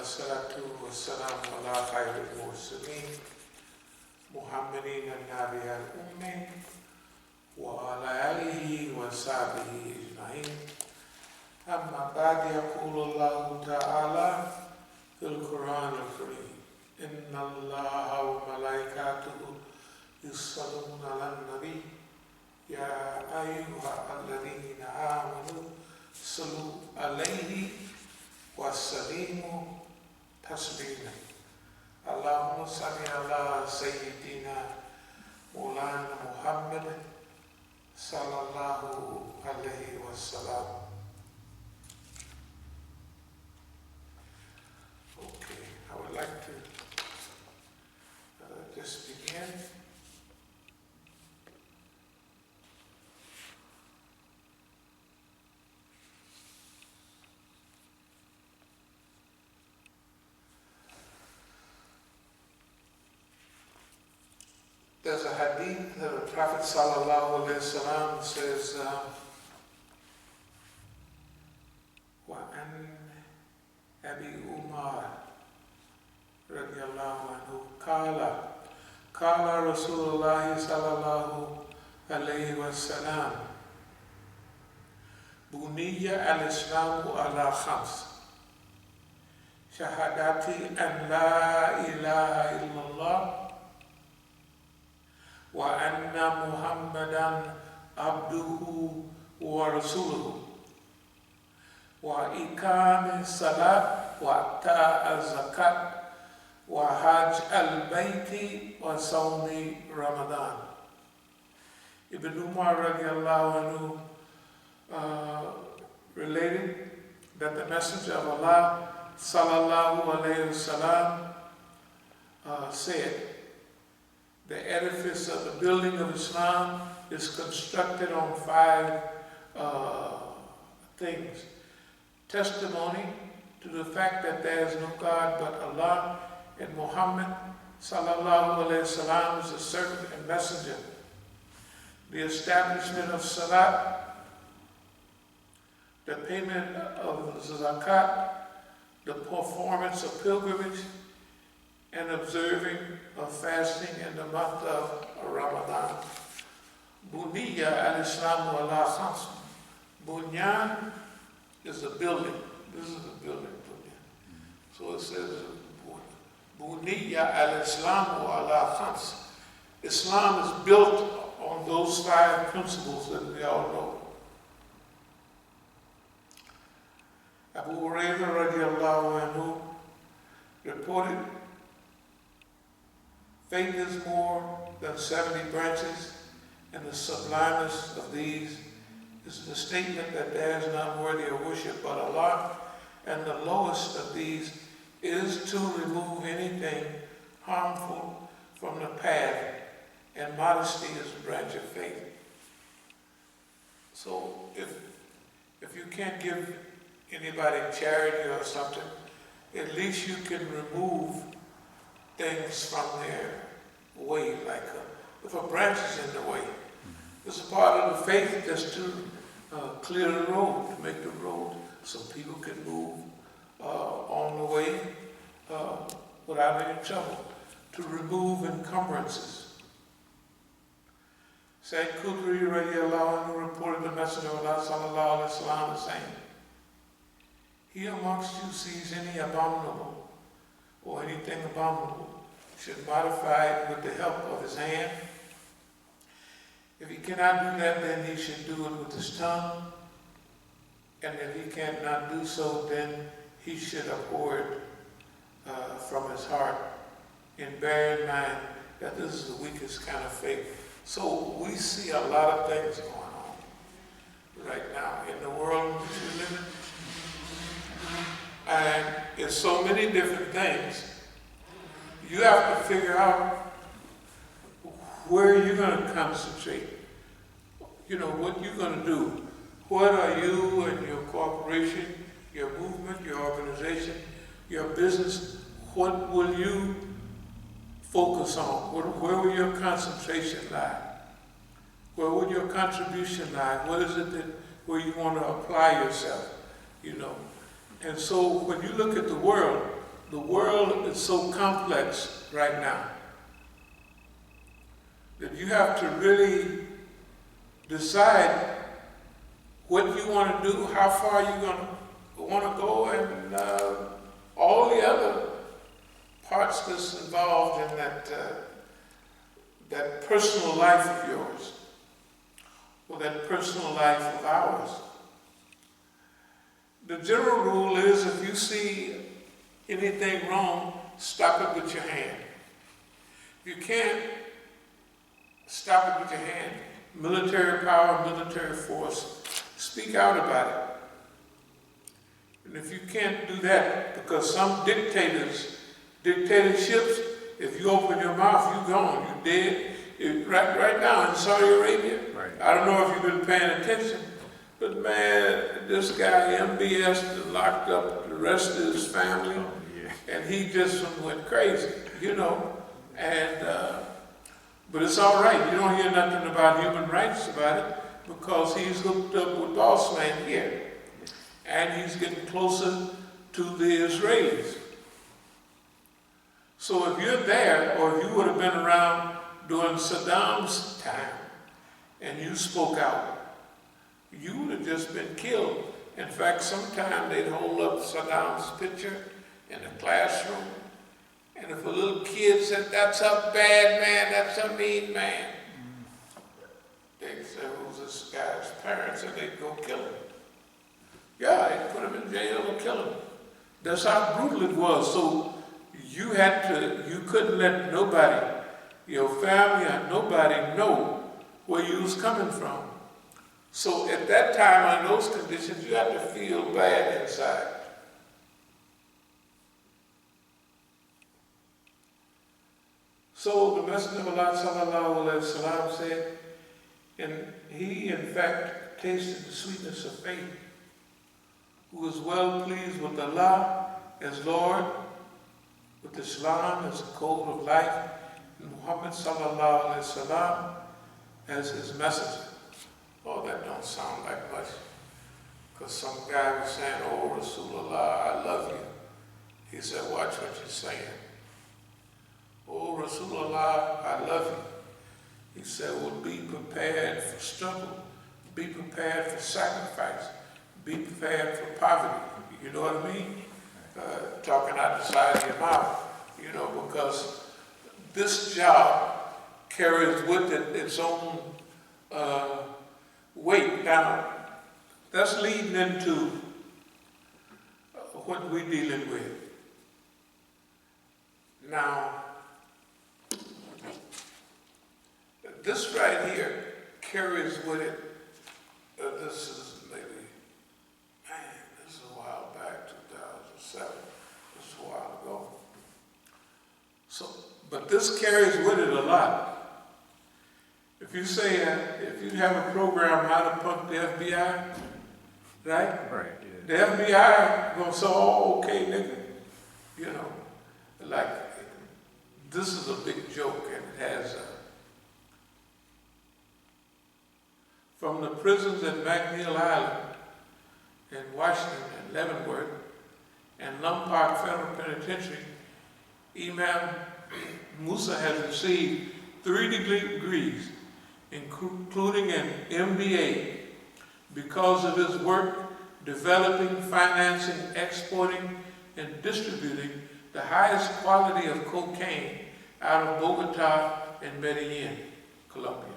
والصلاة والسلام على خير المرسلين محمدين النبي الأمي وعلى آله وصحبه أجمعين. أما بعد، يقول الله تعالى في القرآن الكريم: إن الله وملائكته يصلون على النبي يا أيها الذين آمنوا صلوا عليه وسلموا تسليما. اللهم صل على سيدنا مولانا محمد صلى الله عليه وسلم. Okay, I would like to just begin. There's a hadith that the Prophet sallallahu alaihi wasallam says, وَعَنْ أَبِي عُمَرَ رضي الله عنه قال رسول الله صلى الله عليه وسلم بني الإسلام على 5: شهادتي أن لا إله إلا الله وأن محمدا عبده ورسوله وإقام الصلاة وإيتاء الزكاة وحج البيت وصوم رمضان. Ibn Umar radiallahu anhu related that the Messenger of Allah sallallahu alayhi wasallam said, the edifice of the building of Islam is constructed on 5 things: testimony to the fact that there is no God but Allah, and Muhammad sallallahu alayhi wasallam is a servant and messenger; the establishment of salat, the payment of zakat, the performance of pilgrimage, and observing of fasting in the month of Ramadan. Buniya al-Islam ala 5. Bunyan is a building. This is a building. So it says, Buniya al-Islam ala 5. Islam is built on those 5 principles that we all know. Abu Hurairah radiallahu anhu reported, faith is more than 70 branches, and the sublimest of these is the statement that there is none worthy of worship but Allah, and the lowest of these is to remove anything harmful from the path, and modesty is a branch of faith. So if you can't give anybody charity or something, at least you can remove things from their way, like if a branch is in the way. It's a part of the faith just to clear the road, to make the road so people can move on the way without any trouble, to remove encumbrances. Sayyid Khudri radiallahu anhu reported the Messenger of Allah sallallahu alaihi wasallam saying, he amongst you sees any abominable or anything abominable should modify it with the help of his hand. If he cannot do that, then he should do it with his tongue. And if he cannot do so, then he should abhor it from his heart. And bear in mind that this is the weakest kind of faith. So we see a lot of things going on right now in the world in which we live in. And it's so many different things. You have to figure out where you're going to concentrate. You know, what you're going to do. What are you and your corporation, your movement, your organization, your business, what will you focus on? Where will your concentration lie? Where will your contribution lie? What is it that where you want to apply yourself, you know? And so when you look at the world, the world is so complex right now that you have to really decide what you want to do, how far you're going to want to go, and all the other parts that's involved in that personal life of yours, or that personal life of ours. The general rule is if you see anything wrong, stop it with your hand. If you can't stop it with your hand, military power, military force, speak out about it. And if you can't do that, because some dictatorships, if you open your mouth, you're gone, you're dead. Right now in Saudi Arabia, right. I don't know if you've been paying attention, but man, this guy MBS locked up the rest of his family, and he just went crazy, you know. And but it's all right. You don't hear nothing about human rights about it because he's hooked up with boss man here, and he's getting closer to the Israelis. So if you're there, or if you would have been around during Saddam's time, and you spoke out, you would have just been killed. In fact, sometimes they'd hold up Saddam's picture in the classroom, and if a little kid said, "That's a bad man, that's a mean man," they'd say, "Who's this guy's parents?" And they'd go kill him. Yeah, they'd put him in jail or kill him. That's how brutal it was. So you couldn't let nobody, your family or nobody, know where you was coming from. So at that time, in those conditions, you had to feel bad inside. So the Messenger of Allah sallallahu alaihi wasallam said, and he in fact tasted the sweetness of faith, who is well pleased with Allah as Lord, with Islam as a code of life, and Muhammad sallallahu alaihi wasallam as his messenger. Oh, that don't sound like much, because some guy was saying, "Oh, Rasulullah, I love you." He said, "Watch what you're saying." "Oh, Rasulullah, I love you." He said, "Well, be prepared for struggle, be prepared for sacrifice, be prepared for poverty." You know what I mean? Talking out the side of your mouth, you know, because this job carries with it its own weight. Now, that's leading into what we're dealing with. Now, this right here carries with it, this is maybe, man, this is a while back, 2007, this is a while ago. So, but this carries with it a lot. If you say, if you have a program, how to punk the FBI, right? Right, yeah. The FBI gonna say, "Oh, okay, nigga." You know, like, this is a big joke, and it has, from the prisons at McNeil Island in Washington and Leavenworth and Lombard Federal Penitentiary, Imam Musa has received 3 degrees, including an MBA, because of his work developing, financing, exporting, and distributing the highest quality of cocaine out of Bogota and Medellin, Colombia.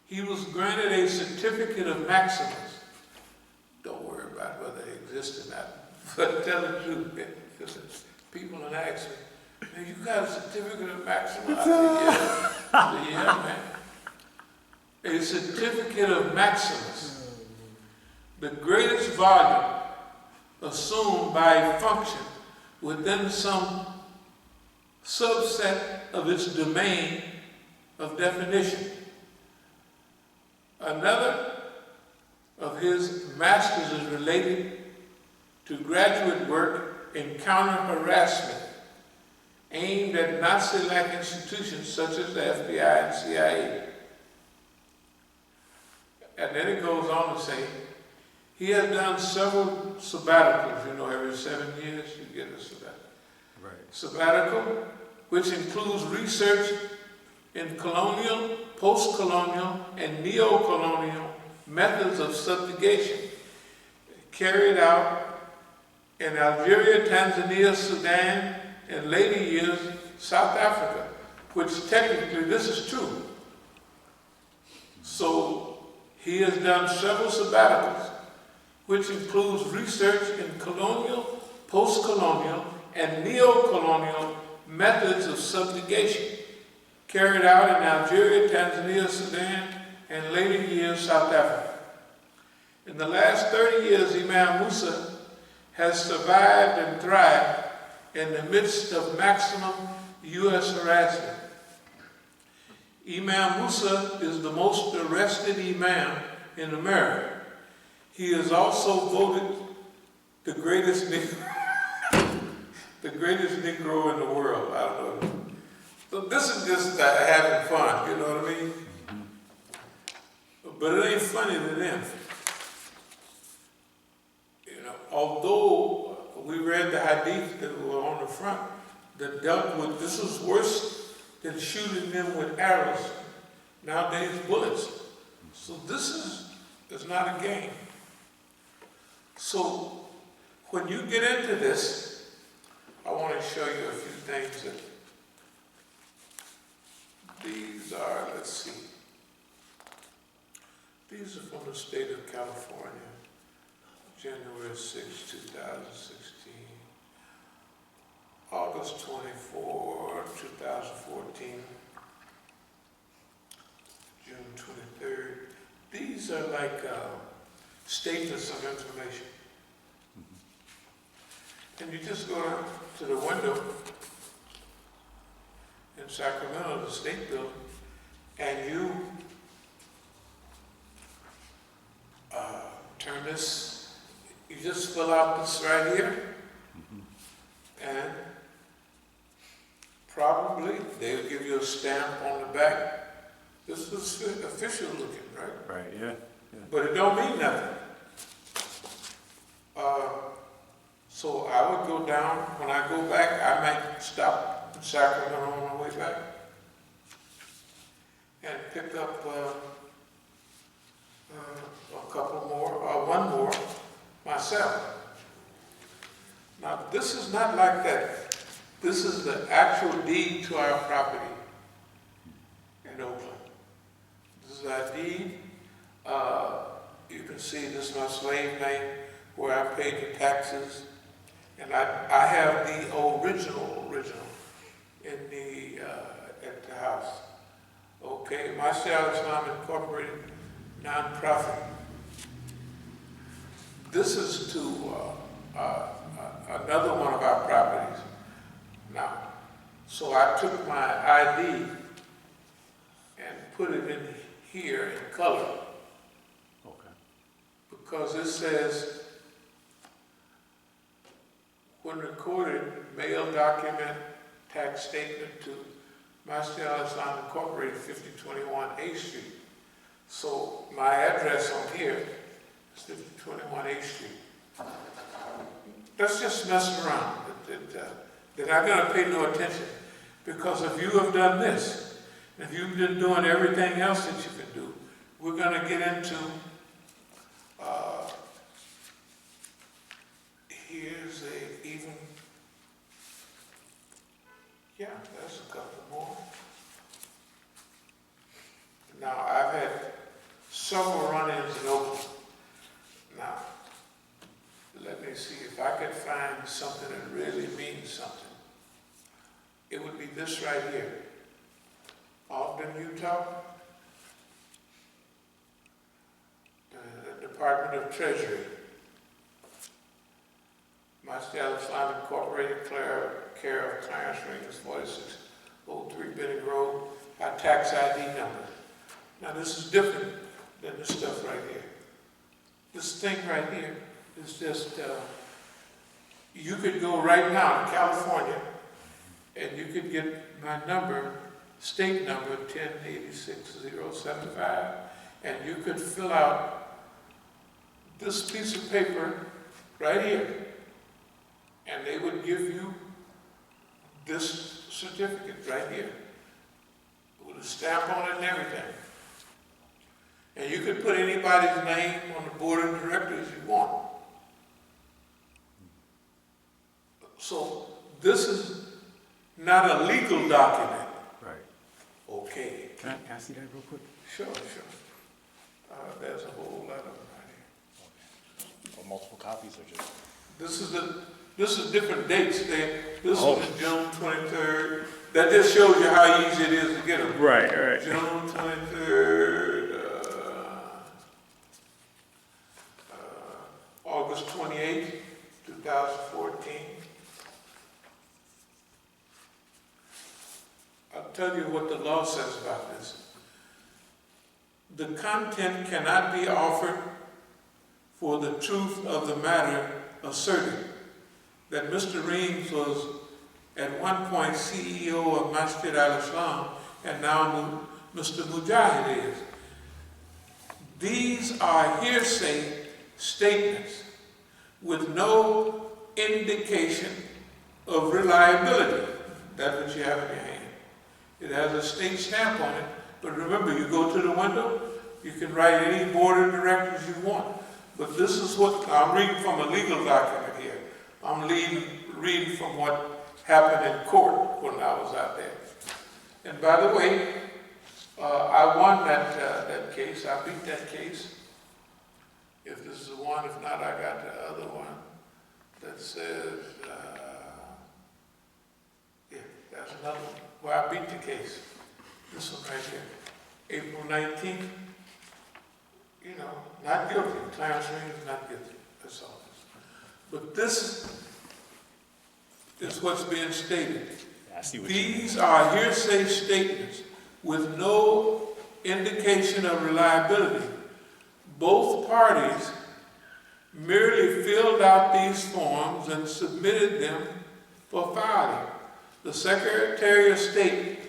He was granted a certificate of maximus. Don't worry about whether they exist or not, but tell the truth, because people will ask me, "Man, you got a certificate of maximus?" I said, "Yeah, man." A certificate of maximus, the greatest volume assumed by a function within some subset of its domain of definition. Another of his masters is related to graduate work in counter-harassment aimed at Nazi-like institutions such as the FBI and CIA. And then it goes on to say, He has done several sabbaticals. You know, every 7 years you get a sabbatical. Right. Sabbatical, which includes research in colonial, post-colonial, and neo-colonial methods of subjugation, carried out in Algeria, Tanzania, Sudan, and later years, South Africa, which technically this is true. So he has done several sabbaticals, which includes research in colonial, post-colonial, and neo-colonial methods of subjugation, carried out in Algeria, Tanzania, Sudan, and later years, South Africa. In the last 30 years, Imam Musa has survived and thrived in the midst of maximum U.S. harassment. Imam Musa is the most arrested imam in America. He is also voted the greatest Negro, the greatest Negro in the world. I don't know. So this is just having fun, you know what I mean? But it ain't funny to them. You know, although we read the hadith that were on the front that dealt with, this was worse than shooting them with arrows. Nowadays, bullets. So this is not a game. So when you get into this, I want to show you a few things that these are, let's see. These are from the state of California, January 6, 2016, August 24, 2014, June 23rd. These are like statements of information. And you just go down to the window in Sacramento, the state building, and you turn this, you just fill out this right here, and probably they'll give you a stamp on the back. This is official looking, right? Right, yeah. But it don't mean nothing. So I would go down, when I go back, I might stop in Sacramento on my way back and pick up a couple more, one more myself. Now this is not like that. This is the actual deed to our property in Oakland. This is our deed. You can see this is my slave name where I paid the taxes. And I have the original in the at the house. Okay, Masjid Incorporated, nonprofit. This is to another one of our properties. Now, so I took my ID and put it in here in color. Okay. Because it says, when recorded, mail document, tax statement to Masjid al-Islam Incorporated, 5021 A Street. So my address on here is 5021 A Street. Let's just mess around. They're not going to pay no attention. Because if you have done this, if you've been doing everything else that you can do, we're going to get into here's a even, yeah, there's a couple more. Now, I've had several run-ins in Oakland. Now, let me see if I could find something that really means something. It would be this right here. Ogden, Utah. The Department of Treasury. Masjid al-Islam Incorporated, care of Clarence Rings, 4603 Benning Road, our tax ID number. Now this is different than this stuff right here. This thing right here is just, you could go right now to California and you could get my number, state number 1086075, and you could fill out this piece of paper right here, and they would give you this certificate right here with a stamp on it and everything. And you could put anybody's name on the board of directors you want. So this is not a legal document. Right. Okay. Can I see that real quick? Sure. There's a whole lot of them right here. Or multiple copies or just? This is different dates. This one is June 23rd. That just shows you how easy it is to get them. Right. June 23rd. August 28th, 2014. I'll tell you what the law says about this. The content cannot be offered for the truth of the matter asserted that Mr. Reeves was at one point CEO of Masjid al-Islam and now Mr. Mujahid is. These are hearsay statements with no indication of reliability. That's what you have in your hand. It has a state stamp on it, but remember, you go to the window, you can write any board of directors you want. But this is what, I'm reading from a legal document here. I'm reading from what happened in court when I was out there. And by the way, I won that case, I beat that case. If this is the one, if not, I got the other one that says, yeah, that's another one where I beat the case. This one right here, April 19th. You know, not guilty. Clarence Reeves not guilty. That's all. But this is what's being stated. I see what These are hearsay statements with no indication of reliability. Both parties merely filled out these forms and submitted them for filing. The Secretary of State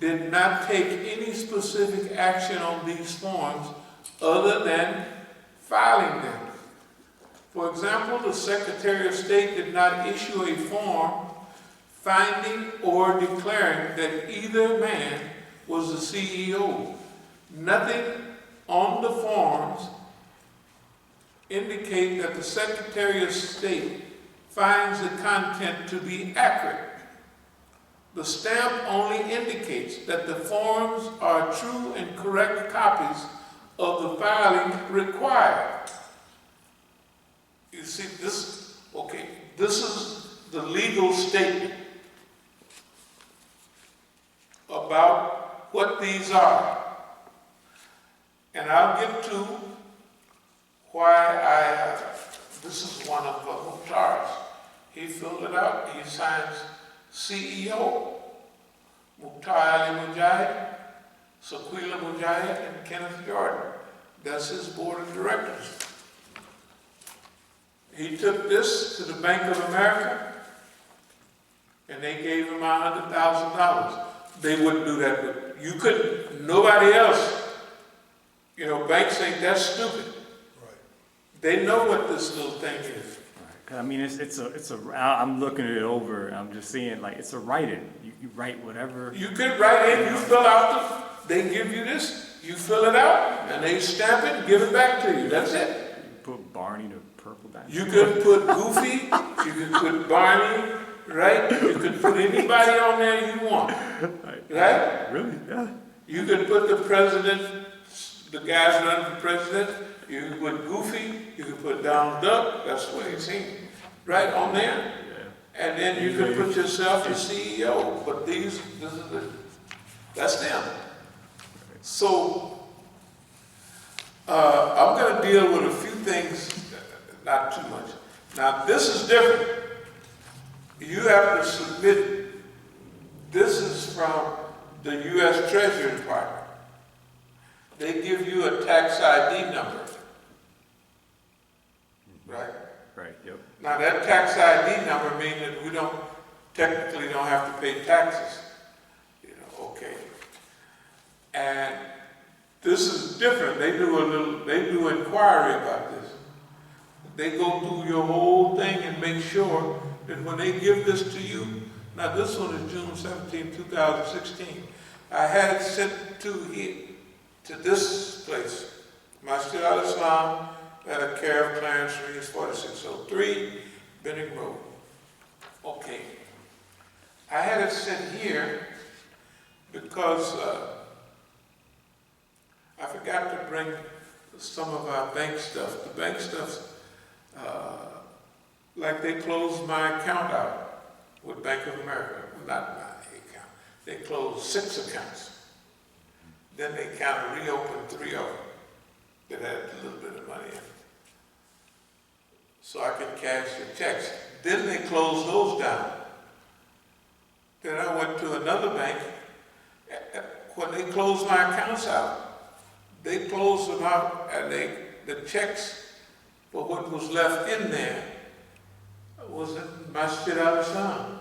did not take any specific action on these forms other than filing them. For example, the Secretary of State did not issue a form finding or declaring that either man was the CEO. Nothing on the forms indicate that the Secretary of State finds the content to be accurate. The stamp only indicates that the forms are true and correct copies of the filing required. You see, this is the legal statement about what these are. And I'll get to why this is one of Mukhtar's. He filled it out, he signs CEO, Mukhtar Ali Mujahid, Saquila Mujahid, and Kenneth Jordan. That's his board of directors. He took this to the Bank of America, and they gave him $100,000. They wouldn't do that, but you couldn't, nobody else. You know, banks think that's stupid. Right. They know what this little thing is. I mean, I'm looking it over, and I'm just seeing, like, it's a write-in. You write whatever. You could write in, you fill out they give you this, you fill it out, and they stamp it and give it back to you. That's it. You put Barney the purple down. You could put Goofy, you could put Barney, right? You could put anybody on there you want, right? Really? Yeah. You could put the president, the guys running for president, you could put Goofy, you could put Donald Duck, that's what he's seen, right on there. Yeah. And then you could put yourself as CEO, but that's them. So, I'm going to deal with a few things, not too much. Now, this is different. You have to submit, this is from the U.S. Treasury Department. They give you a tax ID number. Right? Right, yep. Now that tax ID number means that we technically don't have to pay taxes. You know, okay. And this is different. They do inquiry about this. They go through your whole thing and make sure that when they give this to you, now this one is June 17, 2016. I had it sent to here, to this place, Masjid al-Islam, care of Clarence Reeves, 4603, Benning Road. Okay. I had it sent here because I forgot to bring some of our bank stuff. The bank stuff's like they closed my account out with Bank of America. Well, not my account. They closed 6 accounts. Then they kind of reopened 3 of them that had a little bit of money in it. So I could cash the checks. Then they closed those down. Then I went to another bank. When they closed my accounts out, they closed them out and the checks for what was left in there was in Masjid al-Islam.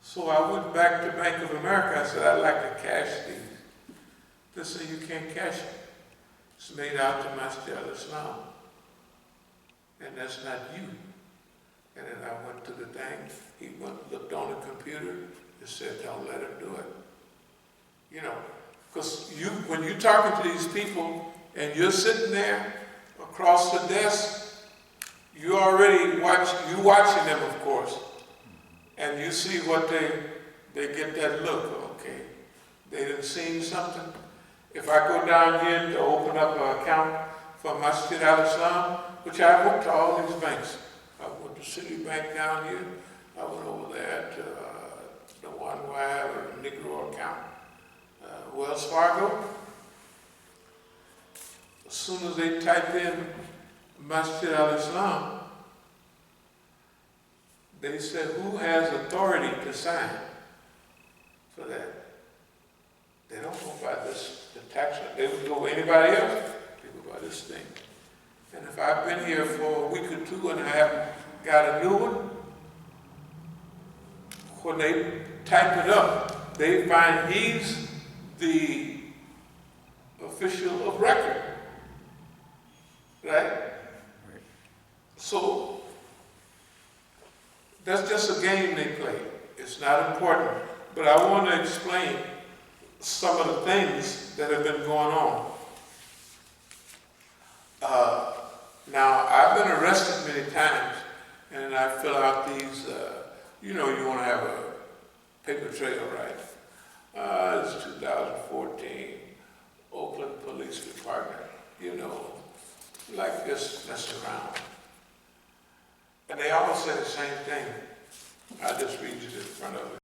So I went back to Bank of America. I said, I'd like to cash these. They said, you can't cash it. It's made out to Masjid al-Islam. And that's not you. And then I went to the thing. He went and looked on the computer and said, don't let him do it. You know, because when you're talking to these people and you're sitting there across the desk, you already watching them, of course, and you see what they get that look, okay, they done seen something. If I go down here to open up an account for Masjid al-Islam, which I went to all these banks. I went to Citibank down here, I went over there to the one where I have a Negro account, Wells Fargo. As soon as they type in Masjid al-Islam, they said, who has authority to sign for that? They don't go by this, the tax, they would go by anybody else, they go by this thing. And if I've been here for a week or 2 and I haven't got a new one, when they type it up, they find he's the official of record, right? So that's just a game they play. It's not important. But I want to explain some of the things that have been going on. Now, I've been arrested many times, and I fill out these, you know, you want to have a paper trail, right? It's 2014, Oakland Police Department, you know, like this, mess around. And they all say the same thing. I'll just read you in front of it.